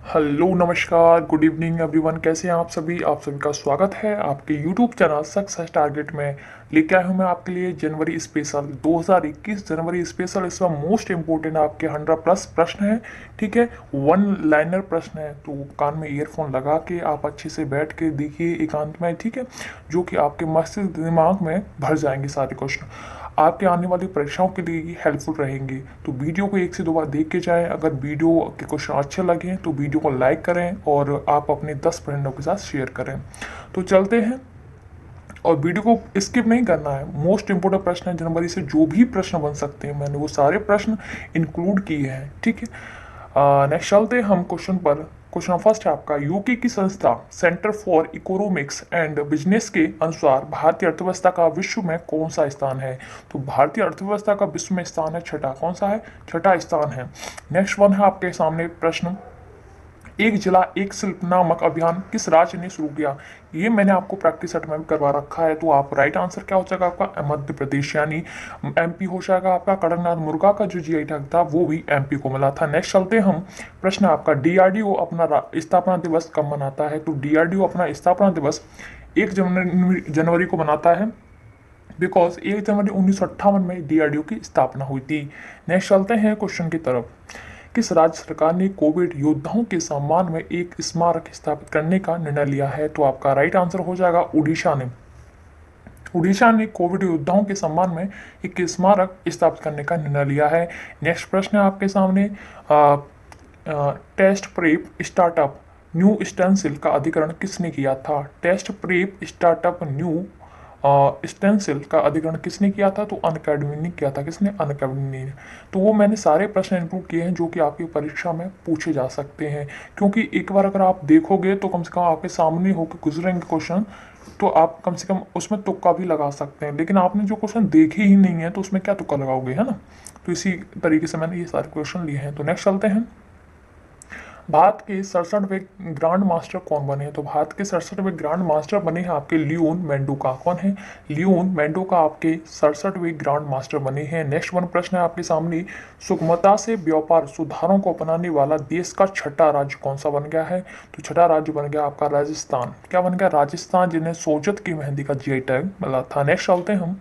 Hello नमस्कार good evening everyone. कैसे हैं आप सभी का स्वागत है आपके यूट्यूब चैनल सक्सेस टारगेट में। लेके आया हूं मैं आपके लिए जनवरी स्पेशल 2021 जनवरी स्पेशल। इसमें मोस्ट इंपोर्टेंट आपके 100+ प्रश्न है। ठीक है, वन लाइनर प्रश्न है, तो कान में ईयरफोन लगा के आप अच्छे से बैठ के देखिए एकांत में। ठीक है, जो कि आपके मस्तिष्क दिमाग में भर जाएंगे सारे क्वेश्चन, आपके आने वाली परीक्षाओं के लिए ये हेल्पफुल रहेंगे। तो वीडियो को 1 से 2 बार देख के जाएं। अगर वीडियो के क्वेश्चन अच्छे लगे तो वीडियो को लाइक करें और आप अपने 10 फ्रेंडों के साथ शेयर करें। तो चलते हैं, और वीडियो को स्किप नहीं करना है। मोस्ट इंपोर्टेंट प्रश्न है जनवरी से, जो भी प्रश्न बन सकते हैं मैंने वो सारे प्रश्न इंक्लूड किए हैं। ठीक है, नेक्स्ट चलते हैं हम क्वेश्चन पर। क्वेश्चन फर्स्ट है आपका, यूके की संस्था centre for economics and business के अनुसार भारतीय अर्थव्यवस्था का विश्व में कौन सा स्थान है? तो भारतीय अर्थव्यवस्था का विश्व में स्थान है छठा। कौन सा है? छठा स्थान है। नेक्स्ट वन है आपके सामने प्रश्न, एक जिला एक शिल्प नामक अभियान किस राज्य ने शुरू किया? ये मैंने आपको प्रैक्टिस सेट में भी करवा रखा है। तो आप राइट आंसर क्या हो जाएगा आपका? मध्य प्रदेश, यानी एमपी हो जाएगा आपका। कड़कनाथ मुर्गा का जो जीआई टैग था वो भी एमपी को मिला था। नेक्स्ट चलते हम, प्रश्न आपका, डीआरडीओ अपना स्थापना दिवस कब मनाता है? तो डीआरडीओ अपना स्थापना दिवस 1 जनवरी को मनाता है, बिकॉज 1 जनवरी 1958 में डीआरडीओ की स्थापना हुई थी। नेक्स्ट चलते हैं क्वेश्चन की तरफ, किस राज्य सरकार ने कोविड योद्धाओं के सम्मान में एक स्मारक स्थापित करने का निर्णय लिया है? तो आपका राइट आंसर हो जाएगा उड़ीसा ने। उड़ीसा ने कोविड योद्धाओं के सम्मान में एक स्मारक स्थापित करने का निर्णय लिया है। नेक्स्ट प्रश्न है आपके सामने, test prep startup New Stencil का अधिग्रहण किसने किया था? Test prep startup New Stencil का अधिग्रहण किसने किया था? तो अनअकैडमी ने किया था। किसने? अनअकैडमी ने। तो वो मैंने सारे प्रश्न इंक्लूड किए हैं जो कि आपकी परीक्षा में पूछे जा सकते हैं, क्योंकि एक बार अगर आप देखोगे तो कम से कम आपके सामने होकर गुजरेंगे क्वेश्चन, तो आप कम से कम उसमें तुक्का भी लगा सकते हैं। लेकिन आपने जो क्वेश्चन देखे ही नहीं है तो उसमें क्या तुक्का लगाओगे, है ना? तो इसी तरीके से मैंने ये सारे क्वेश्चन लिए हैं। तो नेक्स्ट चलते हैं, भारत के 67वें ग्रांड मास्टर कौन बने हैं? तो भारत के 67वें ग्रांड मास्टर बने हैं आपके लियोन मेंडोका। कौन है? लियोन मेंडोका आपके 67वें ग्रांड मास्टर बने हैं। नेक्स्ट वन प्रश्न है आपके सामने, सुगमता से व्यापार सुधारों को अपनाने वाला देश का छठा राज्य कौन सा बन गया है? तो छठा राज्य बन गया आपका राजस्थान। क्या बन गया? राजस्थान, जिन्हें सोजत की मेहंदी का जीआई टैग मिला था। नेक्स्ट चलते हैं हम,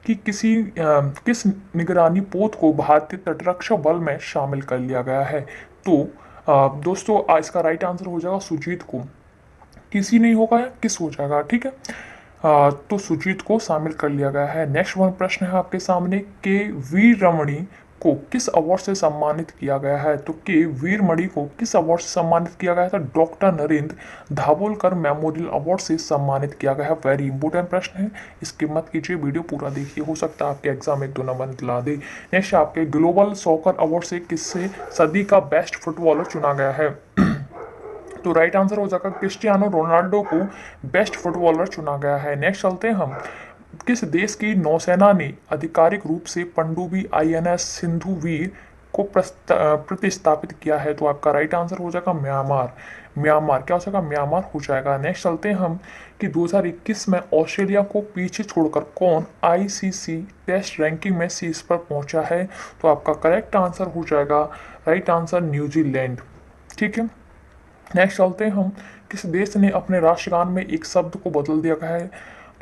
कि किस निगरानी पोत को भारतीय तटरक्षक बल में शामिल कर लिया गया है? तो दोस्तों इसका राइट आंसर हो जाएगा सुजीत को। किसी नहीं होगा या किस हो जाएगा? ठीक है, तो सुजीत को शामिल कर लिया गया है। नेक्स्ट वन प्रश्न है आपके सामने, के वीर रमणी को किस अवार्ड से सम्मानित किया गया है? तो के वीरमणि को किस अवार्ड से सम्मानित किया गया था? Doctor Narendra Dabholkar memorial award से सम्मानित किया गया है। वेरी इंपॉर्टेंट प्रश्न है, इसकी मत कीजिए, वीडियो पूरा देखिए, हो सकता है आपके एग्जाम में 2 नंबर दिला दे। नेक्स्ट आपके ग्लोबल सॉकर अवार्ड से किससे सदी का बेस्ट फुटबॉलर चुना गया है? तो राइट आंसर हो जाएगा क्रिस्टियानो रोनाल्डो को बेस्ट फुटबॉलर चुना गया है। नेक्स्ट चलते हैं हम, किस देश की नौसेना ने आधिकारिक रूप से पनडुब्बी आईएनएस सिंधु वीर को प्रतिस्थापित किया है? तो आपका राइट आंसर हो जाएगा म्यांमार। म्यांमार क्या हो जाएगा? म्यांमार हो जाएगा। नेक्स्ट चलते हैं हम, कि 2021 में ऑस्ट्रेलिया को पीछे छोड़कर कौन आईसीसी टेस्ट रैंकिंग में शीर्ष पर पहुंचा है? तो आपका करेक्ट आंसर हो जाएगा राइट आंसर न्यूजीलैंड। ठीक है, नेक्स्ट चलते हैं हम, किस देश ने अपने राष्ट्रगान में एक शब्द को बदल दिया गया है?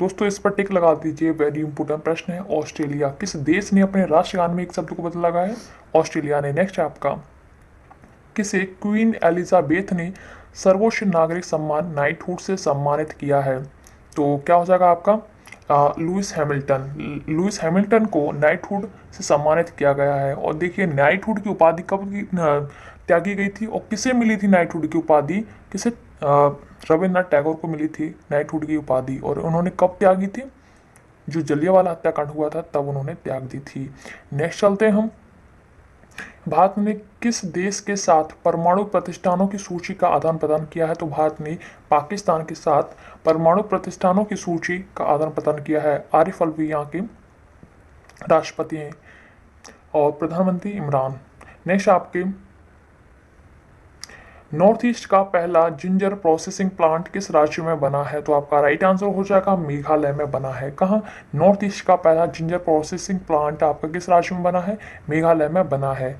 दोस्तों इस पर टिक लगा दीजिए, वेरी इंपोर्टेंट प्रश्न है। ऑस्ट्रेलिया, किस देश ने अपने राष्ट्रगान में एक शब्द को बदला गया है? ऑस्ट्रेलिया ने। नेक्स्ट है आपका, किसे क्वीन एलिजाबेथ ने सर्वोच्च नागरिक सम्मान नाइटहुड से सम्मानित किया है? तो क्या हो जाएगा आपका? Lewis Hamilton. लुइस हैमिल्टन को नाइटहुड से सम्मानित किया गया है। और देखिए नाइटहुड की उपाधि कब त्यागी गई थी और किसे मिली थी नाइटहुड की उपाधि? किसे? रविन्द्रनाथ टैगोर को मिली थी नाइटहुड की उपाधि। और उन्होंने कब त्यागी थी? जो जलियांवाला हत्याकांड हुआ था तब उन्होंने त्याग दी थी। नेक्स्ट चलते हैं हम, भारत ने किस देश के साथ परमाणु प्रतिष्ठानों की सूची का आदान प्रदान किया है? तो भारत ने पाकिस्तान के साथ परमाणु प्रतिष्ठानों की सूची का आदान प्रदान किया है। आरिफ अलवी यहाँ के राष्ट्रपति हैं और प्रधानमंत्री इमरान। नेक्स्ट आपके, नॉर्थ ईस्ट का पहला जिंजर प्रोसेसिंग प्लांट किस राज्य में बना है? तो आपका राइट आंसर हो जाएगा मेघालय में बना है। कहाँ? नॉर्थ ईस्ट का पहला जिंजर प्रोसेसिंग प्लांट आपका किस राज्य में बना है? मेघालय में बना है।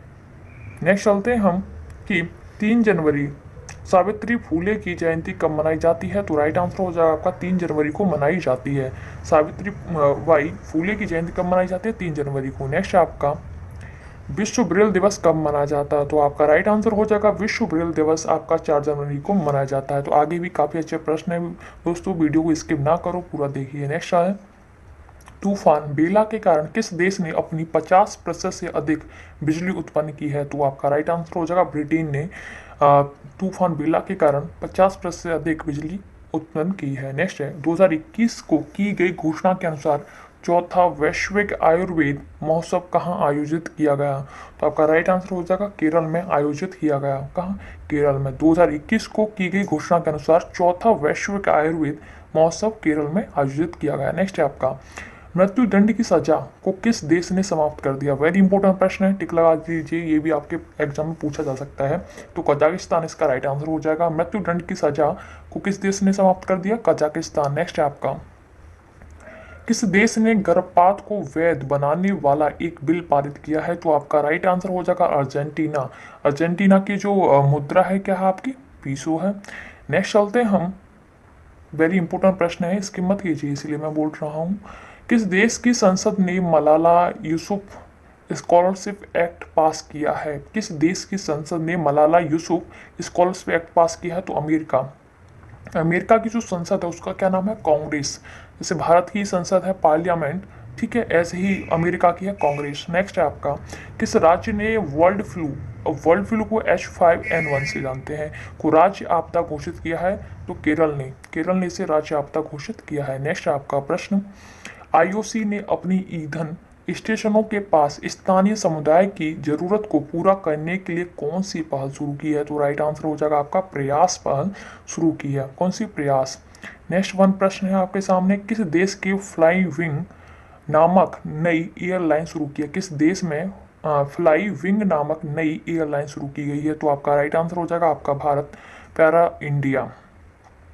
नेक्स्ट चलते हैं हम, कि 3 जनवरी सावित्री फूले की जयंती कब मनाई जाती है? तो राइट आंसर हो जाएगा आपका 3 जनवरी को मनाई जाती है। सावित्री बाई फूले की जयंती कब मनाई जाती है? 3 जनवरी को। नेक्स्ट आपका विश्व ब्रेल दिवस कब मनाया जाता है? तो आपका राइट आंसर हो जाएगा विश्व ब्रेल दिवस आपका 4 जनवरी को मनाया जाता है। तो आगे भी काफी अच्छे प्रश्न है दोस्तों, वीडियो को स्किप ना करो, पूरा देखिए। नेक्स्ट है तूफान बेला के कारण किस देश ने अपनी 50% से अधिक बिजली उत्पन्न की है? तो आपका राइट आंसर हो जाएगा ब्रिटेन ने तूफान बेला के कारण 50% से अधिक बिजली उत्पन्न की है। नेक्स्ट है 2021 को की गई घोषणा के अनुसार चौथा वैश्विक आयुर्वेद महोत्सव कहाँ आयोजित किया गया? तो आपका राइट आंसर हो जाएगा केरल में आयोजित किया गया। कहाँ? केरल में। 2021 को की गई घोषणा के अनुसार चौथा वैश्विक आयुर्वेद महोत्सव केरल में आयोजित किया गया। नेक्स्ट है आपका मृत्यु दंड की सजा को किस देश ने समाप्त कर दिया? वेरी इंपॉर्टेंट प्रश्न है, टिक लगा दीजिए, ये भी आपके एग्जाम में पूछा जा सकता है। तो कजाकिस्तान इसका राइट आंसर हो जाएगा। मृत्यु दंड की सजा को किस देश ने समाप्त कर दिया? कजाकिस्तान। नेक्स्ट है आपका किस देश ने गर्भपात को वैध बनाने वाला एक बिल पारित किया है? तो आपका राइट आंसर हो जाएगा अर्जेंटीना। अर्जेंटीना की जो मुद्रा है क्या है आपकी? पीसो है। नेक्स्ट चलते हैं हम, वेरी इंपॉर्टेंट प्रश्न है, इसकी मत कीजिए इसलिए मैं बोल रहा हूँ। किस देश की संसद ने मलाला यूसुफ स्कॉलरशिप एक्ट पास किया है? किस देश की संसद ने मलाला यूसुफ स्कॉलरशिप एक्ट पास किया है? तो अमेरिका। अमेरिका की जो संसद है उसका क्या नाम है? कांग्रेस। जैसे भारत की संसद है पार्लियामेंट, ठीक है, ऐसे ही अमेरिका की है कांग्रेस। नेक्स्ट है आपका किस राज्य ने वर्ल्ड फ्लू को H5N1 से जानते हैं को राज्य आपदा घोषित किया है? तो केरल ने इसे राज्य आपदा घोषित किया है। नेक्स्ट आपका प्रश्न आईओसी ने अपनी ईंधन स्टेशनों के पास स्थानीय समुदाय की जरूरत को पूरा करने के लिए कौन सी पहल शुरू की है? तो राइट आंसर हो जाएगा आपका प्रयास पहल शुरू की है। कौन सी? प्रयास। नेक्स्ट वन प्रश्न है आपके सामने किस देश के फ्लाई विंग नामक नई एयरलाइन शुरू की है? किस देश में फ्लाई विंग नामक नई एयरलाइन शुरू की गई है? तो आपका राइट आंसर हो जाएगा आपका भारत, प्यारा इंडिया,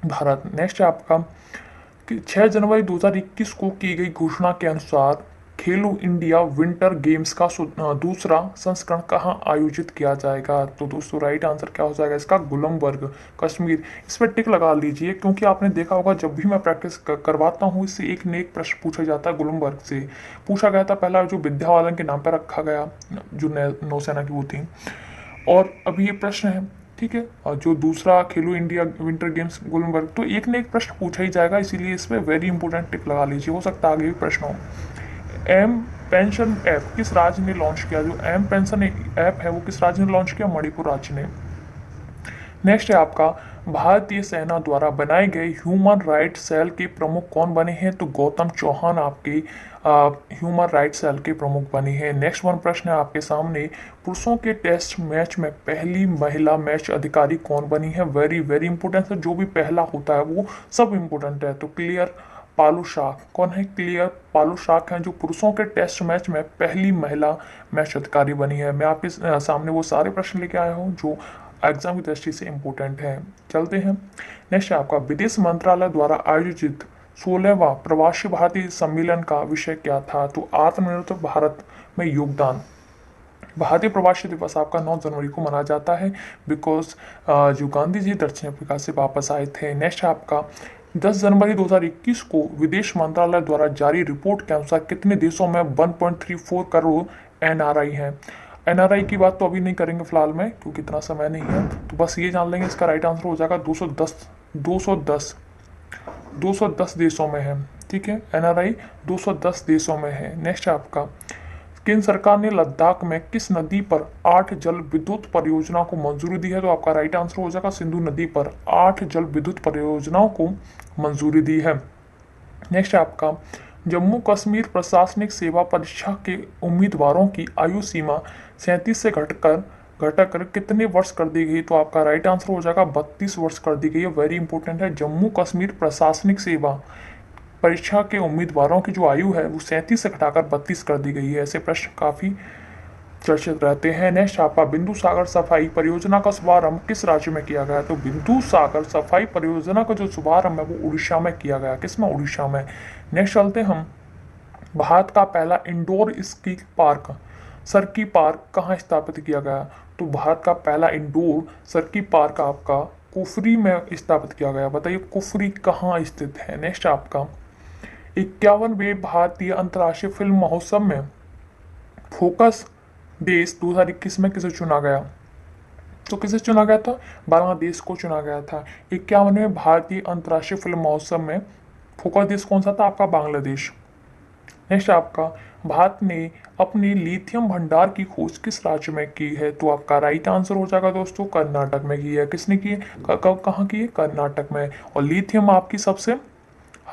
भारत। नेक्स्ट है आपका 6 जनवरी 2021 को की गई घोषणा के अनुसार खेलो इंडिया विंटर गेम्स का दूसरा संस्करण कहाँ आयोजित किया जाएगा? तो दोस्तों राइट आंसर क्या हो जाएगा इसका? गुलमबर्ग, कश्मीर। इस पर टिक लगा लीजिए क्योंकि आपने देखा होगा जब भी मैं प्रैक्टिस करवाता हूँ इससे एक न एक प्रश्न पूछा जाता है। गुलमबर्ग से पूछा गया था पहला जो विद्यावालन के नाम पर रखा गया, जो नौसेना की वो थी, और अभी ये प्रश्न है, ठीक है। और जो दूसरा खेलो इंडिया विंटर गेम्स गुलमबर्ग, तो एक न एक प्रश्न पूछा ही जाएगा, इसीलिए इस पर वेरी इंपॉर्टेंट टिक लगा लीजिए, हो सकता है आगे भी प्रश्न हो। एम पेंशन ऐप किस राज्य ने लॉन्च किया? जो एम पेंशन ऐप है वो किस राज्य ने लॉन्च किया? मणिपुर राज्य ने। नेक्स्ट है आपका भारतीय सेना द्वारा बनाए गए ह्यूमन राइट सेल के प्रमुख कौन बने हैं? तो गौतम चौहान आपके ह्यूमन राइट सेल के प्रमुख बने हैं। नेक्स्ट वन प्रश्न है आपके सामने पुरुषों के टेस्ट मैच में पहली महिला मैच अधिकारी कौन बनी है? वेरी वेरी इंपॉर्टेंट है, जो भी पहला होता है वो सब इंपॉर्टेंट है। तो क्लियर पालूशाक कौन है? क्लियर पालूशाक हैं जो पुरुषों के टेस्ट मैच में पहली महिला मैच अधिकारी बनी है। मैं आपके सामने वो सारे प्रश्न लेके आया हूँ जो एग्जाम की दृष्टि से इम्पोर्टेंट है। चलते हैं नेक्स्ट आपका विदेश मंत्रालय द्वारा आयोजित 16वां प्रवासी भारतीय सम्मेलन का विषय क्या था? तो आत्मनिर्भर भारत में योगदान। भारतीय प्रवासी दिवस आपका 9 जनवरी को मनाया जाता है बिकॉज जो गांधी जी दक्षिण अफ्रीका से वापस आए थे। नेक्स्ट आपका 10 जनवरी 2021 को विदेश मंत्रालय द्वारा जारी रिपोर्ट के अनुसार कितने देशों में 1.34 करोड़ एनआरआई हैं? एनआरआई की बात तो अभी नहीं करेंगे फिलहाल में क्योंकि इतना समय नहीं है, तो बस ये जान लेंगे इसका राइट आंसर हो जाएगा 210 देशों में है, ठीक है। एनआरआई 210 देशों में है। नेक्स्ट आपका केंद्र सरकार ने लद्दाख में किस नदी पर 8 जल विद्युत परियोजनाओं को मंजूरी दी है? तो आपका राइट आंसर हो जाएगा सिंधु नदी पर 8 जल विद्युत परियोजनाओं को मंजूरी दी है। नेक्स्ट आपका जम्मू कश्मीर प्रशासनिक सेवा परीक्षा के उम्मीदवारों की आयु सीमा 37 से घटकर कितने वर्ष कर दी गई? तो आपका राइट आंसर हो जाएगा 32 वर्ष कर दी गई है। वेरी इंपॉर्टेंट है, जम्मू कश्मीर प्रशासनिक सेवा परीक्षा के उम्मीदवारों की जो आयु है वो 37 से घटाकर 32 कर दी गई है। ऐसे प्रश्न काफी चर्चित रहते हैं। नेक्स्ट आपका बिंदु सागर सफाई परियोजना का शुभारंभ किस राज्य में किया गया? तो बिंदु सागर सफाई परियोजना का जो शुभारंभ है वो उड़ीसा में किया गया। किस में? उड़ीसा में। नेक्स्ट चलते हम भारत का पहला indoor ski park cerci park कहाँ स्थापित किया गया? तो भारत का पहला इंडोर सर्की पार्क आपका कुफरी में स्थापित किया गया? बताइए कुफरी कहाँ स्थित है? नेक्स्ट आपका 51वें भारतीय अंतर्राष्ट्रीय फिल्म महोत्सव में फोकस देश 2021 में किसे चुना गया? तो किसे चुना गया था? बांग्लादेश को चुना गया था। 51वें भारतीय अंतर्राष्ट्रीय फिल्म महोत्सव में फोकस देश कौन सा था? आपका बांग्लादेश। नेक्स्ट आपका भारत ने अपने लिथियम भंडार की खोज किस राज्य में की है? तो आपका राइट आंसर हो जाएगा दोस्तों कर्नाटक में की है। किसने की है? कहाँ की है? कर्नाटक में। और लिथियम आपकी सबसे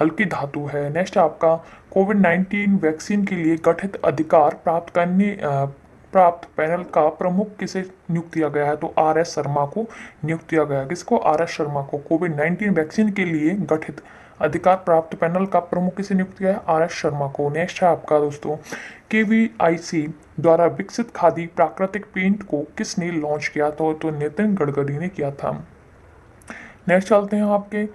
हल्की धातु है। नेक्स्ट आपका कोविड-19 वैक्सीन के लिए गठित अधिकार प्राप्त पैनल का प्रमुख किसे नियुक्त किया गया है? तो RS शर्मा को नियुक्त किया गया। किसको? RS शर्मा को। कोविड-19 वैक्सीन के लिए गठित अधिकार प्राप्त पैनल का प्रमुख किसे नियुक्त किया है? RS शर्मा को। नेक्स्ट है आपका दोस्तों KVIC द्वारा विकसित खादी प्राकृतिक पेंट को किसने लॉन्च किया था? तो नितिन गडकरी ने किया था। नेक्स्ट चलते हैं आपके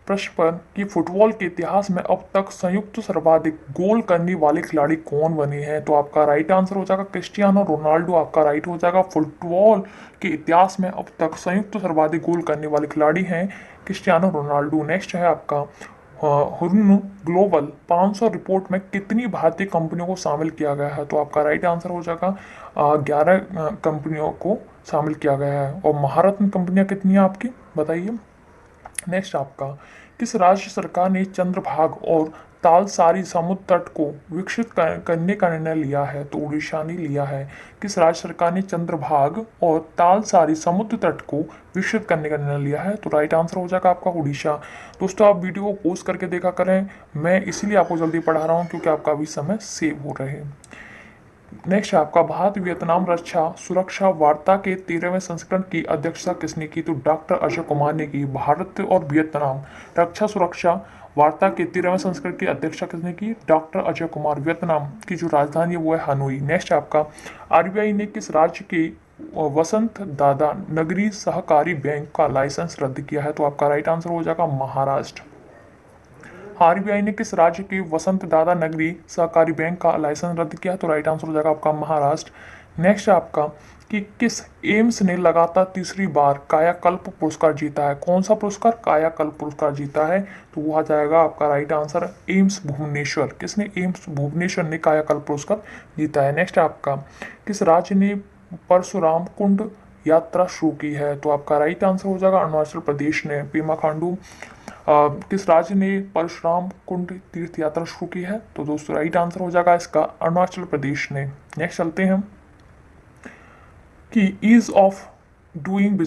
प्रश्न पर कि फुटबॉल के इतिहास में अब तक संयुक्त सर्वाधिक गोल करने वाले खिलाड़ी कौन बने हैं? तो आपका राइट आंसर हो जाएगा क्रिस्टियानो रोनाल्डो। आपका राइट हो जाएगा। फुटबॉल के इतिहास में अब तक संयुक्त सर्वाधिक गोल करने वाले खिलाड़ी हैं क्रिस्टियानो रोनाल्डो। नेक्स्ट है आपका हुर्न ग्लोबल 500 रिपोर्ट में कितनी भारतीय कंपनियों को शामिल किया गया है? तो आपका राइट आंसर हो जाएगा 11 कंपनियों को शामिल किया गया है। और महारत्न कंपनियां कितनी हैं आपकी? बताइए। नेक्स्ट आपका किस राज्य सरकार ने चंद्रभाग और तालसारी समुद्र तट को विकसित करने का निर्णय लिया है? तो उड़ीसा ने लिया है। किस राज्य सरकार ने चंद्रभाग और तालसारी समुद्र तट को विकसित करने का निर्णय लिया है? तो राइट आंसर हो जाएगा आपका उड़ीसा। दोस्तों आप वीडियो को पॉज करके देखा करें, मैं इसीलिए आपको जल्दी पढ़ा रहा हूँ क्योंकि आपका भी समय सेव हो रहे। नेक्स्ट आपका भारत वियतनाम रक्षा सुरक्षा वार्ता के 13वें संस्करण की अध्यक्षता किसने की? तो डॉक्टर अजय कुमार ने की। भारत और वियतनाम रक्षा सुरक्षा वार्ता के 13वें संस्करण की अध्यक्षता किसने की? डॉक्टर अजय कुमार। वियतनाम की जो राजधानी है वो है हनोई। नेक्स्ट आपका RBI ने किस राज्य के वसंत दादा नगरी सहकारी बैंक का लाइसेंस रद्द किया है? तो आपका राइट आंसर हो जाएगा महाराष्ट्र। RBI ने किस राज्य के वसंत दादा नगरी सहकारी बैंक का लाइसेंस रद्द किया? तो राइट आंसर हो जाएगा आपका महाराष्ट्र। नेक्स्ट आपका कि किस एम्स ने लगातार तीसरी बार कायाकल्प पुरस्कार जीता है? कौन सा पुरस्कार? कायाकल्प पुरस्कार जीता है। तो वो आ जाएगा आपका राइट आंसर एम्स भुवनेश्वर। किसने? एम्स भुवनेश्वर ने कायाकल्प पुरस्कार जीता है। नेक्स्ट आपका किस राज्य ने परशुराम कुंड यात्रा शुरू की है? तो आपका राइट आंसर हो जाएगा अरुणाचल प्रदेश ने। पेमा खांडू किस राज्य ने परशुराम कुंड तीर्थ यात्रा शुरू की है? तो दोस्तों राइट आंसर हो जाएगा इसका अरुणाचल प्रदेश ने। नेक्स्ट चलते हैं कि ईज ऑफ डूइंग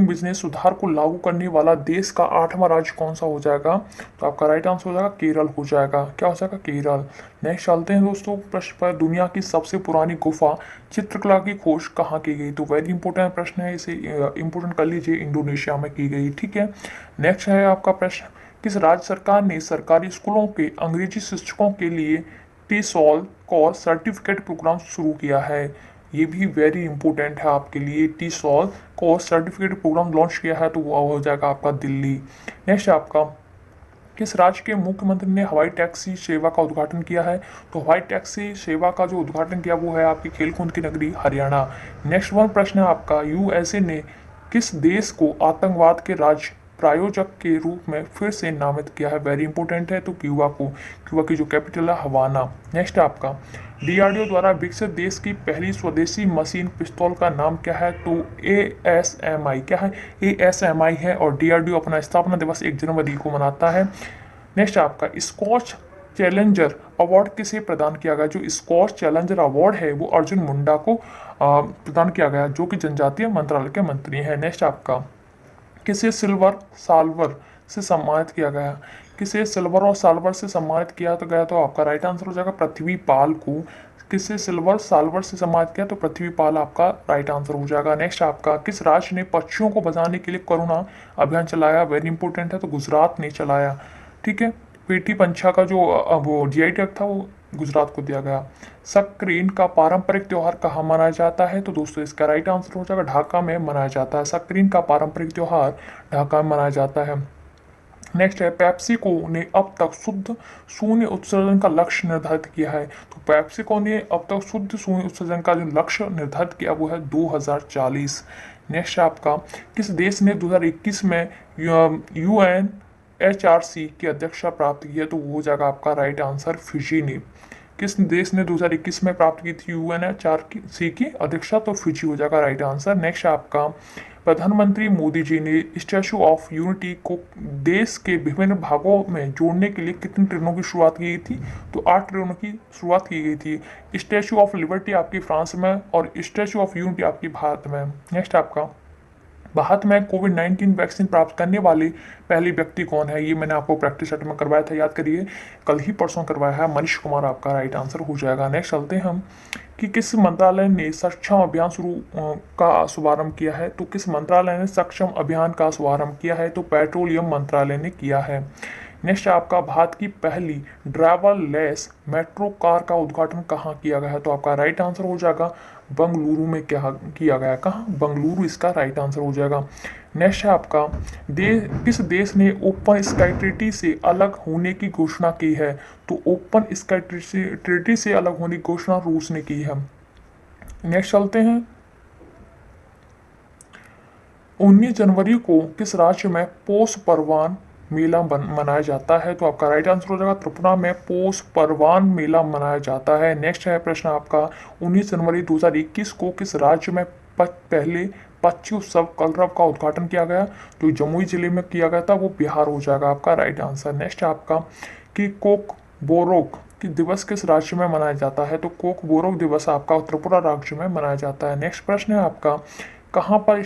बिजनेस सुधार को लागू करने वाला देश का 8वां राज्य कौन सा हो जाएगा? तो आपका राइट आंसर हो जाएगा केरल हो जाएगा। क्या हो जाएगा? केरल। नेक्स्ट चलते हैं दोस्तों प्रश्न पर दुनिया की सबसे पुरानी गुफा चित्रकला की खोज कहाँ की गई? तो वेरी इंपॉर्टेंट प्रश्न है, इसे इंपोर्टेंट कर लीजिए। इंडोनेशिया में की गई। ठीक है। नेक्स्ट है आपका प्रश्न किस राज्य सरकार ने सरकारी स्कूलों के अंग्रेजी शिक्षकों के लिए TESOL और सर्टिफिकेट प्रोग्राम शुरू किया है? ये भी वेरी इंपॉर्टेंट है आपके लिए। TESOL को सर्टिफिकेट प्रोग्राम लॉन्च किया है तो वो हो जाएगा आपका दिल्ली। नेक्स्ट आपका किस राज्य के मुख्यमंत्री ने हवाई टैक्सी सेवा का उद्घाटन किया है? तो हवाई टैक्सी सेवा का जो उद्घाटन किया वो है आपकी खेलकूद की नगरी हरियाणा। नेक्स्ट वन प्रश्न है आपका USA ने किस देश को आतंकवाद के राज्य प्रायोजक के रूप में फिर से नामित किया है? वेरी इंपॉर्टेंट है। तो क्यूबा को। क्यूबा की जो कैपिटल है हवाना। नेक्स्ट आपका DRDO द्वारा विकसित देश की पहली स्वदेशी मशीन पिस्तौल का नाम क्या है? तो ASMI। क्या है? ASMI है। और DRDO अपना स्थापना दिवस 1 जनवरी को मनाता है। नेक्स्ट आपका स्कॉच चैलेंजर अवार्ड किसे प्रदान किया गया? जो स्कॉच चैलेंजर अवार्ड है वो अर्जुन मुंडा को प्रदान किया गया जो कि जनजातीय मंत्रालय के मंत्री हैं। नेक्स्ट आपका किसे सिल्वर साल्वर से सम्मानित किया गया? किसे सिल्वर और साल्वर से सम्मानित किया तो गया? तो आपका राइट आंसर हो जाएगा पृथ्वी पाल को। किसे सिल्वर साल्वर से सम्मानित किया? तो पृथ्वी पाल आपका राइट आंसर हो जाएगा। नेक्स्ट आपका किस राज्य ने पक्षियों को बचाने के लिए करुणा अभियान चलाया? वेरी इंपॉर्टेंट है। तो गुजरात ने चलाया। ठीक है। पेटी पंछा का जो वो GI टैग था वो गुजरात को दिया गया। सक्रेन का पारंपरिक त्योहार कहाँ मनाया जाता है? तो दोस्तों इसका राइट आंसर हो जाएगा ढाका में मनाया जाता है। सक्रेन का पारंपरिक त्योहार ढाका में मनाया जाता है। नेक्स्ट है पेप्सिको ने अब तक शुद्ध शून्य उत्सर्जन का लक्ष्य निर्धारित किया है। तो पेप्सिको ने अब तक शुद्ध शून्य उत्सर्जन का जो लक्ष्य निर्धारित किया वो है 2040। नेक्स्ट है आपका किस देश ने 2021 में UNHRC की अध्यक्षता प्राप्त की है? तो वो हो जाएगा आपका राइट आंसर फिजी ने। किस देश ने 2021 में प्राप्त की थी UNHRC की अध्यक्षता? तो फिजी हो जाएगा राइट आंसर। नेक्स्ट आपका प्रधानमंत्री मोदी जी ने स्टैचू ऑफ यूनिटी को देश के विभिन्न भागों में जोड़ने के लिए कितनी ट्रेनों की शुरुआत की गई थी? तो 8 ट्रेनों की शुरुआत की गई थी। स्टैचू ऑफ लिबर्टी आपकी फ्रांस में और स्टैचू ऑफ यूनिटी आपकी भारत में। नेक्स्ट आपका भारत में कोविड-19 वैक्सीन प्राप्त करने वाले पहले व्यक्ति कौन है? ये मैंने आपको प्रैक्टिस सेट में करवाया था, याद करिए, कल ही परसों करवाया है। मनीष कुमार आपका राइट आंसर हो जाएगा। नेक्स्ट चलते हैं हम कि किस मंत्रालय ने सक्षम अभियान का शुभारंभ किया है? तो किस मंत्रालय ने सक्षम अभियान का शुभारंभ किया है? तो पेट्रोलियम मंत्रालय ने किया है। नेक्स्ट आपका भारत की पहली ड्राइवरलेस मेट्रो कार का उद्घाटन कहाँ किया गया है? तो आपका राइट आंसर हो जाएगा बंगलुरु में क्या किया गया? कहाँ? बंगलुरु इसका राइट आंसर हो जाएगा। नेक्स्ट है आपका किस देश ने ओपन स्काई ट्रीटी से अलग होने की घोषणा की है? तो ओपन स्काई ट्रीटी से अलग होने की घोषणा रूस ने की है। नेक्स्ट चलते हैं 19 जनवरी को किस राज्य में पौष परवान मेला मनाया जाता है? तो आपका राइट आंसर हो जाएगा त्रिपुरा में पौष परवान मेला मनाया जाता है। नेक्स्ट है प्रश्न आपका 19 जनवरी 2021 को किस राज्य में पहले पक्षी उत्सव कलरव का उद्घाटन किया गया? तो जमुई जिले में किया गया था, वो बिहार हो जाएगा आपका राइट आंसर। नेक्स्ट है आपका कि कोक बोरोक कि दिवस किस राज्य में मनाया जाता है? तो कोक बोरोक दिवस आपका त्रिपुरा राज्य में मनाया जाता है। नेक्स्ट प्रश्न है आपका कहाँ पर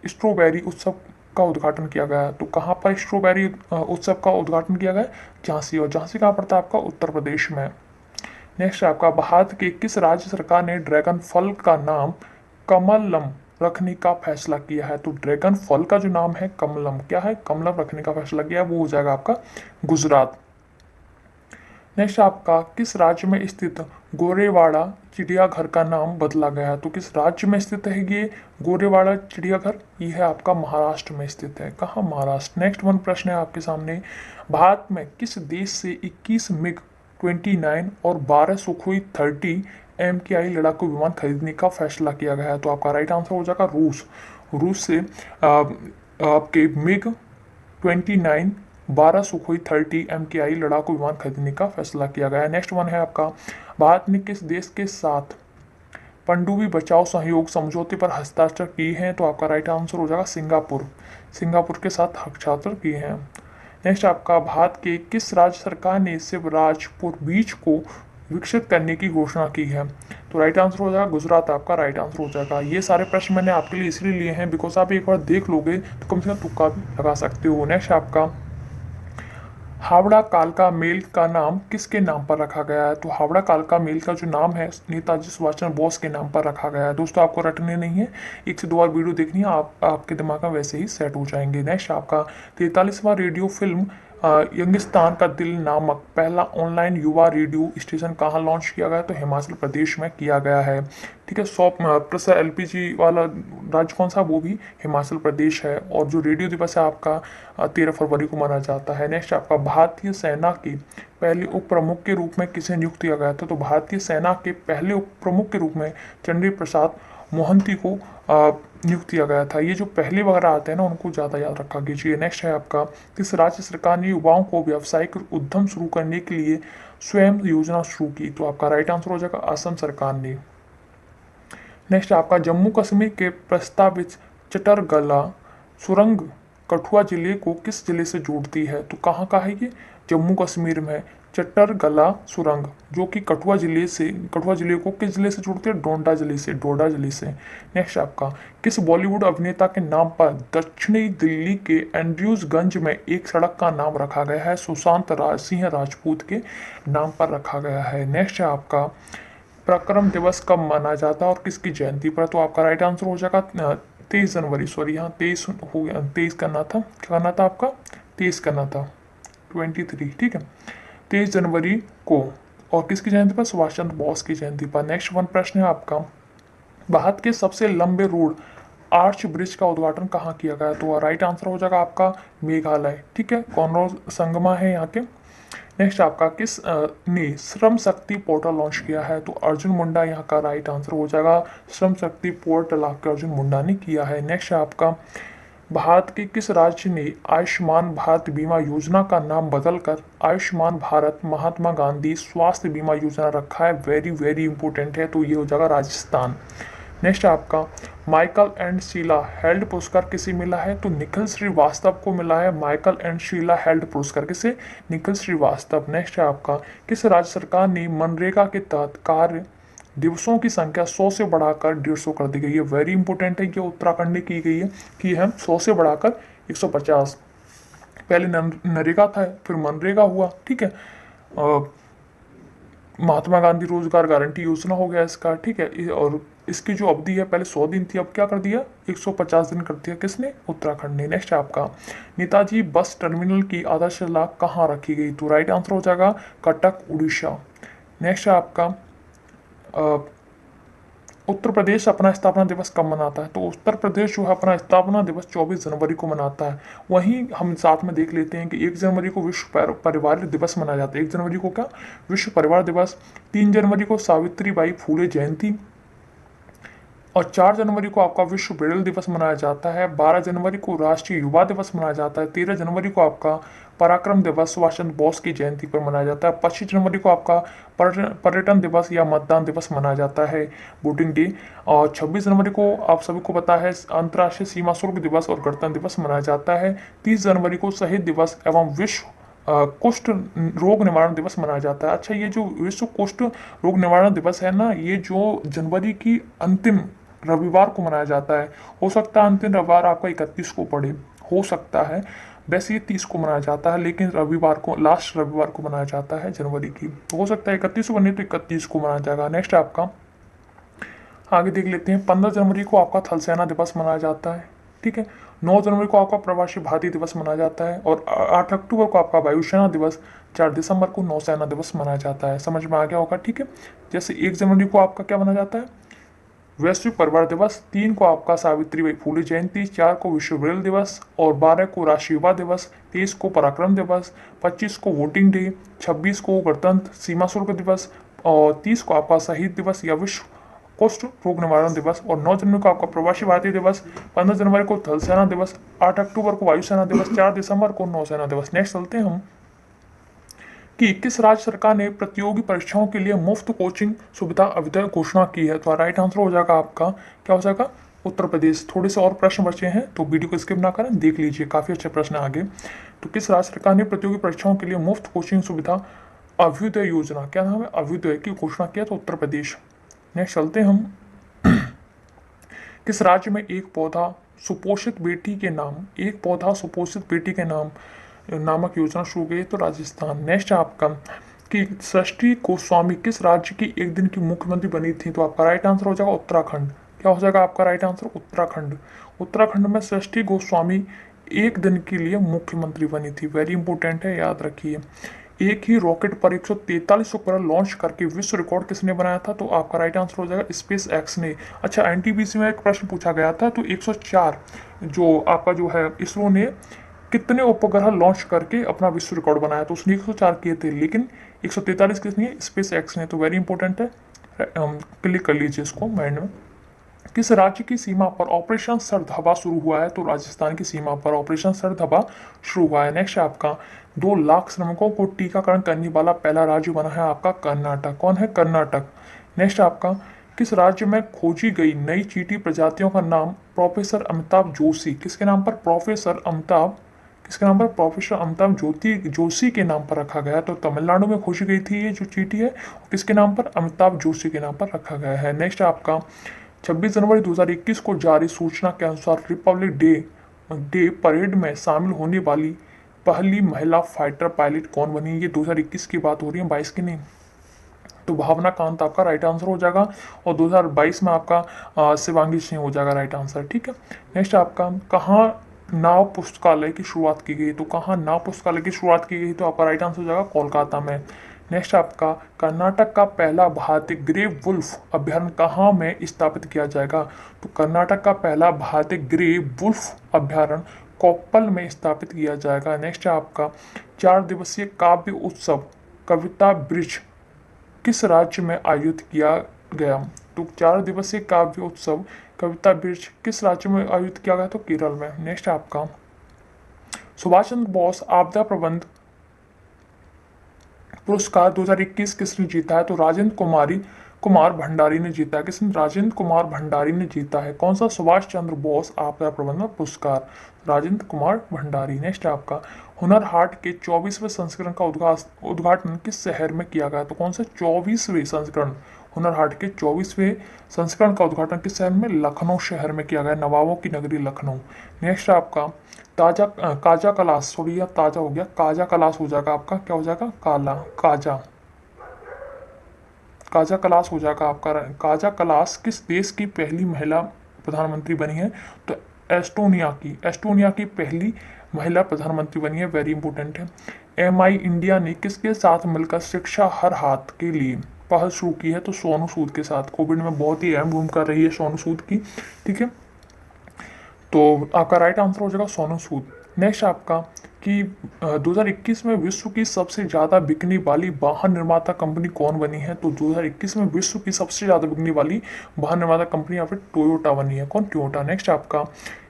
स्ट्रॉबेरी उत्सव का उद्घाटन किया गया है? तो कहाँ पर स्ट्रॉबेरी उत्सव का उद्घाटन किया गया? झांसी। और झांसी कहाँ पड़ता है आपका? उत्तर प्रदेश में। नेक्स्ट आपका भारत के किस राज्य सरकार ने ड्रैगन फल का नाम कमलम रखने का फैसला किया है? तो ड्रैगन फल का जो नाम है कमलम, क्या है? कमलम रखने का फैसला किया है, वो हो जाएगा आपका गुजरात। नेक्स्ट आपका किस राज्य में स्थित गोरेवाड़ा चिड़ियाघर का नाम बदला गया है? तो किस राज्य में स्थित है ये गोरेवाड़ा चिड़ियाघर? ये है आपका महाराष्ट्र में स्थित है। कहाँ? महाराष्ट्र। नेक्स्ट वन प्रश्न है आपके सामने भारत में किस देश से 21 मिग 29 और 12 सुखोई 30 MKI लड़ाकू विमान खरीदने का फैसला किया गया है? तो आपका राइट आंसर हो जाएगा रूस। रूस से आपके मिग 29 12 सुखोई 30 MKI लड़ाकू विमान खरीदने का फैसला किया गया है। नेक्स्ट वन है आपका भारत ने किस देश के साथ पनडुब्बी बचाओ सहयोग समझौते पर हस्ताक्षर किए हैं? तो आपका राइट आंसर हो जाएगा सिंगापुर। सिंगापुर के साथ हस्ताक्षर किए हैं। नेक्स्ट आपका भारत के किस राज्य सरकार ने शिवराजपुर बीच को विकसित करने की घोषणा की है? तो राइट आंसर हो जाएगा गुजरात आपका राइट आंसर हो जाएगा। ये सारे प्रश्न मैंने आपके लिए इसलिए लिए हैं बिकॉज आप एक बार देख लोगे तो कम से कम तुक्का भी लगा सकते हो। नेक्स्ट आपका हावड़ा कालका मेल का नाम किसके नाम पर रखा गया है? तो हावड़ा कालका मेल का जो नाम है नेताजी सुभाष चंद्र बोस के नाम पर रखा गया है। दोस्तों आपको रटने नहीं है, 1 से 2 बार वीडियो देखनी है, आपके दिमाग में वैसे ही सेट हो जाएंगे। नेक्स्ट आपका 43वां रेडियो फिल्म यंगिस्तान का दिल नामक पहला ऑनलाइन युवा रेडियो स्टेशन कहाँ लॉन्च किया गया? तो हिमाचल प्रदेश में किया गया है। ठीक है, 100% LPG वाला राज्य कौन सा? वो भी हिमाचल प्रदेश है। और जो रेडियो दिवस है आपका 13 फरवरी को मनाया जाता है। नेक्स्ट आपका भारतीय सेना के पहले उप प्रमुख के रूप में किसे नियुक्त किया गया था? तो भारतीय सेना के पहले उप प्रमुख के रूप में चंद्री प्रसाद मोहंती को नियुक्त किया गया था। ये जो पहले वगैरह आते हैं ना, उनको ज़्यादा याद रखा कीजिए। नेक्स्ट है आपका किस राज्य सरकार ने युवाओं को व्यावसायिक उद्यम शुरू करने के लिए स्वयं योजना शुरू की? तो आपका राइट आंसर हो जाएगा असम सरकार ने। नेक्स्ट आपका जम्मू कश्मीर के प्रस्तावित चटरगला सुरंग कठुआ जिले को किस जिले से जोड़ती है? तो कहाँ का है ये? जम्मू कश्मीर में चट्टरगला सुरंग जो कि कठुआ जिले को किस जिले से जोड़ती है? डोडा जिले से। नेक्स्ट आपका किस बॉलीवुड अभिनेता के नाम पर दक्षिणी दिल्ली के एंड्रयूजगंज में एक सड़क का नाम रखा गया है? सुशांत सिंह राजपूत के नाम पर रखा गया है। नेक्स्ट है आपका पराक्रम दिवस कब मनाया जाता है और किसकी जयंती पर? तो आपका राइट आंसर हो जाएगा 23 जनवरी, सॉरी यहाँ 23 हो गया, 23 करना था, क्या करना था आपका? 23 करना था, 23, ठीक है, 23 जनवरी को। और किसकी जयंती पर? सुभाष चंद्र बोस की जयंती पर। नेक्स्ट वन प्रश्न है आपका भारत के सबसे लंबे रोड आर्च ब्रिज का उद्घाटन कहाँ किया गया? तो राइट आंसर हो जाएगा आपका मेघालय। ठीक है, कॉनराड संगमा है यहाँ के। नेक्स्ट आपका किस ने श्रम शक्ति पोर्टल लॉन्च किया है? तो अर्जुन मुंडा यहाँ का राइट आंसर हो जाएगा। श्रम शक्ति पोर्टल आपके अर्जुन मुंडा ने किया है। नेक्स्ट आपका भारत के किस राज्य ने आयुष्मान भारत बीमा योजना का नाम बदलकर आयुष्मान भारत महात्मा गांधी स्वास्थ्य बीमा योजना रखा है? वेरी वेरी इंपॉर्टेंट है, तो ये हो जाएगा राजस्थान। नेक्स्ट आपका माइकल एंड शीला हेल्ड पुरस्कार किसे मिला है? तो निखिल श्रीवास्तव को मिला है माइकल एंड शीला हेल्ड पुरस्कार। किसे? निखिल श्रीवास्तव। नेक्स्ट है आपका किस राज्य सरकार ने मनरेगा के तहत कार्य दिवसों की संख्या 100 से बढ़ाकर 150 कर दी गई है? वेरी इंपॉर्टेंट है, ये उत्तराखंड ने की गई है कि हम 100 से बढ़ाकर 150। पहले नरेगा था, फिर मनरेगा हुआ। ठीक है, महात्मा गांधी रोजगार गारंटी योजना हो गया इसका। ठीक है, और इसकी जो अवधि है पहले 100 दिन थी, अब क्या कर दिया 150 दिन कर दिया। किसने? उत्तराखंड ने। नेक्स्ट आपका नेताजी बस टर्मिनल की आधारशिला कहाँ रखी गई? तो राइट आंसर हो जाएगा कटक उड़ीसा। नेक्स्ट आपका उत्तर प्रदेश अपना स्थापना दिवस कब मनाता है? तो उत्तर प्रदेश जो है अपना स्थापना दिवस 24 जनवरी को मनाता है। वहीं हम साथ में देख लेते हैं कि 1 जनवरी को विश्व परिवार दिवस मनाया जाता है। 1 जनवरी को क्या? विश्व परिवार दिवस। 3 जनवरी को सावित्रीबाई फूले जयंती और 4 जनवरी को आपका विश्व ब्रेल दिवस मनाया जाता है। 12 जनवरी को राष्ट्रीय युवा दिवस मनाया जाता है। 13 जनवरी को आपका पराक्रम दिवस सुभाष चंद्र बोस की जयंती पर मनाया जाता है। 25 जनवरी को आपका पर्यटन दिवस या मतदान दिवस मनाया जाता है, वोटिंग डे। और 26 जनवरी को आप सभी को पता है अंतर्राष्ट्रीय सीमा शुल्क दिवस और गणतंत्र दिवस मनाया जाता है। 30 जनवरी को शहीद दिवस एवं विश्व कुष्ठ रोग निवारण दिवस मनाया जाता है। अच्छा, ये जो विश्व कुष्ठ रोग निवारण दिवस है ना, ये जो जनवरी की अंतिम रविवार को मनाया जाता है। हो सकता है अंतिम रविवार आपका 31 को पड़े, हो सकता है। वैसे ये 30 को मनाया जाता है, लेकिन रविवार को, लास्ट रविवार को मनाया जाता है जनवरी की। हो सकता है 31 को बने तो 31 को मनाया जाएगा। नेक्स्ट आपका आगे देख लेते हैं। 15 जनवरी को आपका थल सेना दिवस मनाया जाता है। ठीक है, 9 जनवरी को आपका प्रवासी भारतीय दिवस मनाया जाता है और 8 अक्टूबर को आपका वायुसेना दिवस, 4 दिसंबर को नौसेना दिवस मनाया जाता है। समझ में आ गया होगा। ठीक है, जैसे 1 जनवरी को आपका क्या मनाया जाता है? वैश्विक परिवार दिवस। 3 को आपका सावित्रीबाई फूले जयंती। 4 को विश्व ब्रेल दिवस और 12 को राष्ट्रीय युवा दिवस। 23 को पराक्रम दिवस। 25 को वोटिंग डे। 26 को गणतंत्र सीमा शुल्क दिवस और 30 को आपका शहीद दिवस या विश्व कुष्ठ रोग निवारण दिवस और 9 जनवरी को आपका प्रवासी भारतीय दिवस। 15 जनवरी को थल सेना दिवस। 8 अक्टूबर को वायुसेना दिवस। 4 दिसंबर को नौसेना दिवस। नेक्स्ट चलते हैं हम कि किस राज्य सरकार ने प्रतियोगी परीक्षाओं के लिए मुफ्त कोचिंग सुविधा अभी घोषणा की है? तो राइट आंसर हो जाएगा आपका, क्या हो जाएगा? उत्तर प्रदेश। थोड़े से और प्रश्न बचे हैं तो वीडियो को स्किप ना करें, देख लीजिए, काफी अच्छे प्रश्न आगे। तो किस राज्य सरकार ने प्रतियोगी परीक्षाओं के लिए मुफ्त कोचिंग सुविधा अभ्युदय योजना, क्या नाम है, अभ्युदय की घोषणा किया? तो उत्तर प्रदेश। नेक्स्ट चलते हम किस राज्य में एक पौधा सुपोषित बेटी के नाम, एक पौधा सुपोषित बेटी के नाम नामक योजना शुरू की? तो राजस्थान। नेक्स्ट आपका कि सृष्टि गोस्वामी किस राज्य की एक दिन की मुख्यमंत्री बनी थी? तो आपका राइट आंसर हो जाएगा उत्तराखंड। क्या हो जाएगा आपका राइट आंसर? उत्तराखंड। उत्तराखंड में सृष्टि गोस्वामी एक दिन के लिए मुख्यमंत्री बनी थी। वेरी इंपॉर्टेंट है, याद रखिए। एक ही रॉकेट पर 143 उपग्रह लॉन्च करके विश्व रिकॉर्ड किसने बनाया था? तो आपका राइट आंसर हो जाएगा स्पेस एक्स ने। अच्छा, एनटीपीसी में एक प्रश्न पूछा गया था, तो 104 जो आपका जो है इसरो ने कितने उपग्रह लॉन्च करके अपना विश्व रिकॉर्ड बनाया? तो उसने 104 किए थे, लेकिन 143 किसने? स्पेस एक्स ने। तो वेरी इंपॉर्टेंट है, क्लिक कर लीजिए इसको माइंड में। किस राज्य की सीमा पर ऑपरेशन सरधबा शुरू हुआ है? तो राजस्थान की सीमा पर ऑपरेशन सरधबा शुरू हुआ है। नेक्स्ट आपका 2 लाख श्रमिकों को टीकाकरण करने वाला पहला राज्य बना है आपका कर्नाटक। कौन है? कर्नाटक। नेक्स्ट आपका किस राज्य में खोजी गई नई चींटी प्रजातियों का नाम प्रोफेसर अमिताभ जोशी, किसके नाम पर? प्रोफेसर अमिताभ, किसके नाम पर? प्रोफेसर अमिताभ जोशी के नाम पर रखा गया है। तो तमिलनाडु में खोजी गई थी ये जो चींटी है, किसके नाम पर? अमिताभ जोशी के नाम पर रखा गया है। नेक्स्ट आपका 26 जनवरी 2021 को जारी सूचना के अनुसार रिपब्लिक डे परेड में शामिल होने वाली पहली महिला फाइटर पायलट कौन बनी? ये 2021 की बात हो रही है, 22 की नहीं। तो भावना कांत आपका राइट आंसर हो जाएगा और 2022 में आपका शिवांगी सिंह हो जाएगा राइट आंसर। ठीक है, नेक्स्ट आपका कहाँ नाव पुस्तकालय की शुरुआत की गई? तो कहाँ नाव पुस्तकालय की शुरुआत की गई? तो आपका राइट आंसर हो जाएगा कोलकाता में। नेक्स्ट आपका कर्नाटक का पहला भारतीय ग्रे वुल्फ अभ्यारण्य कहाँ में स्थापित किया जाएगा? तो कर्नाटक का पहला भारतीय ग्रे वुल्फ अभ्यारण्य कोप्पल में स्थापित किया जाएगा। नेक्स्ट है आपका 4 दिवसीय काव्य उत्सव कविता ब्रिज किस राज्य में आयोजित किया गया? तो 4 दिवसीय काव्य उत्सव कविता ब्रिज किस राज्य में आयोजित किया गया? तो केरल में। नेक्स्ट है आपका सुभाष चंद्र बोस आपदा प्रबंध पुरस्कार 2021 किसने जीता है? तो राजेंद्र कुमार भंडारी ने जीता है। किसने? राजेंद्र कुमार भंडारी ने जीता है। कौन सा? सुभाष चंद्र बोस आपदा प्रबंधन पुरस्कार, राजेंद्र कुमार भंडारी। नेक्स्ट आपका हुनर हाट के 24वें संस्करण का उद्घाटन किस शहर में किया गया? तो कौन सा? 24वें संस्करण हुनर हाट के 24वें संस्करण का उद्घाटन किस शहर में? लखनऊ शहर में किया गया, नवाबों की नगरी लखनऊ। नेक्स्ट आपका काजा कलाश, सॉरी यह ताजा हो गया, काजा कलाश हो जाएगा आपका, क्या हो जाएगा? काजा कलाश हो जाएगा आपका। काजा कलाश किस देश की पहली महिला प्रधानमंत्री बनी है? तो एस्टोनिया की पहली महिला प्रधानमंत्री बनी है, वेरी इंपॉर्टेंट है। MI इंडिया ने किसके साथ मिलकर शिक्षा हर हाथ के लिए पहल शुरू की है? तो सोनू सूद के साथ। कोविड में बहुत ही अहम भूमिका रही है सोनू सूद की, ठीक है। तो आपका राइट आंसर हो जाएगा सोनू सूद। नेक्स्ट आपका कि 2021 में विश्व की सबसे ज़्यादा बिकने वाली वाहन निर्माता कंपनी कौन बनी है? तो 2021 में विश्व की सबसे ज़्यादा बिकने वाली वाहन निर्माता कंपनी यहाँ पे टोयोटा बनी है। कौन? टोयोटा। नेक्स्ट आपका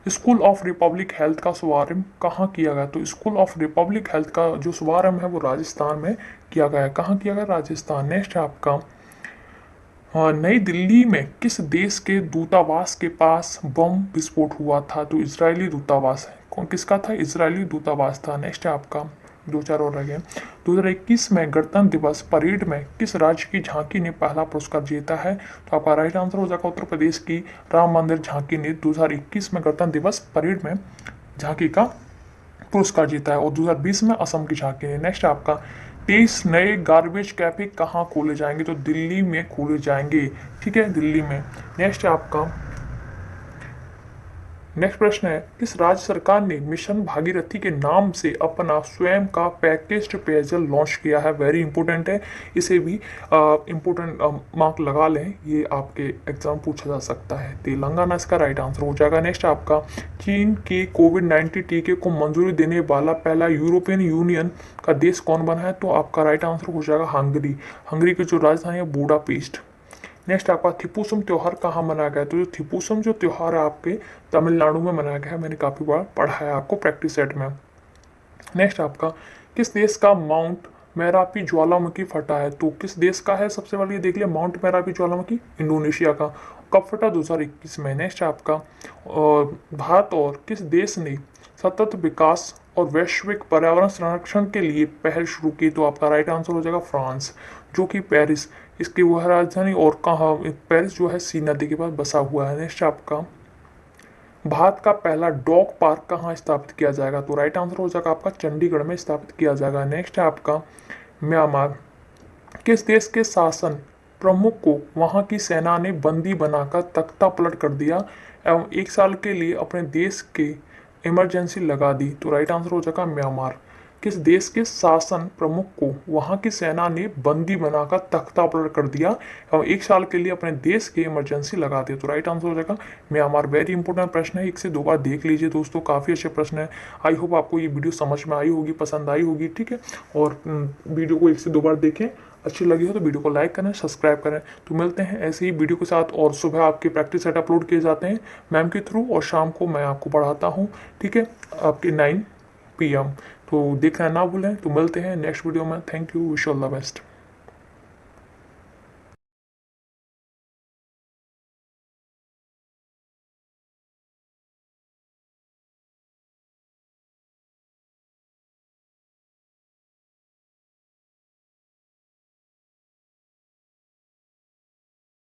स्कूल ऑफ रिपब्लिक हेल्थ का शुभारंभ कहाँ किया गया? तो स्कूल ऑफ रिपब्लिक हेल्थ का जो शुभारंभ है वो राजस्थान में किया गया है। कहाँ किया गया? राजस्थान। नेक्स्ट आपका नई दिल्ली में किस देश के दूतावास के पास बम विस्फोट हुआ था? तो इजरायली दूतावास है। कौन किसका था? इजरायली दूतावास था। नेक्स्ट है आपका 2-4 और रह गए। 2021 में गणतंत्र दिवस परेड में किस राज्य की झांकी ने पहला पुरस्कार जीता है? तो आपका राइट आंसर हो जाएगा उत्तर प्रदेश की राम मंदिर झांकी ने 2021 में गणतंत्र दिवस परेड में झांकी का पुरस्कार जीता है, और 2020 में असम की झांकी ने। नेक्स्ट आपका 23 नए गार्बेज कैफे कहाँ खोले जाएंगे? तो दिल्ली में खोले जाएंगे, ठीक है, दिल्ली में। नेक्स्ट प्रश्न है किस राज्य सरकार ने मिशन भागीरथी के नाम से अपना स्वयं का पैकेज्ड पेयजल लॉन्च किया है? वेरी इंपॉर्टेंट है, इसे भी इंपॉर्टेंट मार्क लगा लें, ये आपके एग्जाम पूछा जा सकता है। तेलंगाना इसका राइट आंसर हो जाएगा। नेक्स्ट आपका चीन के कोविड-19 टीके को मंजूरी देने वाला पहला यूरोपियन यूनियन का देश कौन बना है? तो आपका राइट आंसर हो जाएगा हंगरी की जो राजधानी है बुडापेस्ट। नेक्स्ट आपका थिपुसम त्योहार कहाँ मनाया गया? तो जो थिपुसम जो त्योहार है आपके तमिलनाडु में मनाया गया है, मैंने काफ़ी बार पढ़ा है आपको प्रैक्टिस सेट में। नेक्स्ट आपका किस देश का माउंट मेरापी ज्वालामुखी फटा है? तो किस देश का है? सबसे पहले ये देख लिया, माउंट मेरापी ज्वालामुखी इंडोनेशिया का। कब फटा? 2021 में। नेक्स्ट आपका भारत और किस देश ने सतत विकास और वैश्विक पर्यावरण संरक्षण के लिए पहल शुरू की? तो आपका राइट आंसर हो जाएगा फ्रांस, जो कि पेरिस इसकी वह राजधानी, और कहाँ? पेरिस जो है सी नदी के पास बसा हुआ है। नेक्स्ट आपका भारत का पहला डॉग पार्क कहाँ स्थापित किया जाएगा? तो राइट आंसर हो जाएगा आपका चंडीगढ़ में स्थापित किया जाएगा। नेक्स्ट है आपका म्यांमार किस देश के शासन प्रमुख को वहां की सेना ने बंदी बनाकर तख्ता पलट कर दिया एवं 1 साल के लिए अपने देश के इमरजेंसी लगा दी? तो राइट आंसर हो जाएगा म्यांमार। किस देश के शासन प्रमुख को वहां की सेना ने बंदी बनाकर तख्ता पलट कर दिया और 1 साल के लिए अपने देश के इमरजेंसी लगा दी? तो राइट आंसर हो जाएगा म्यांमार। वेरी इंपॉर्टेंट प्रश्न है, 1 से 2 बार देख लीजिए दोस्तों, काफ़ी अच्छे प्रश्न है। आई होप आपको ये वीडियो समझ में आई होगी, पसंद आई होगी, ठीक है। और वीडियो को 1 से 2 बार देखें, अच्छी लगी हो तो वीडियो को लाइक करें, सब्सक्राइब करें। तो मिलते हैं ऐसे ही वीडियो के साथ, और सुबह आपके प्रैक्टिस सेट अपलोड किए जाते हैं मैम के थ्रू, और शाम को मैं आपको पढ़ाता हूँ, ठीक है, आपके 9 PM। तो देखना ना भूलें। तो मिलते हैं नेक्स्ट वीडियो में। Thank you, wish all the best.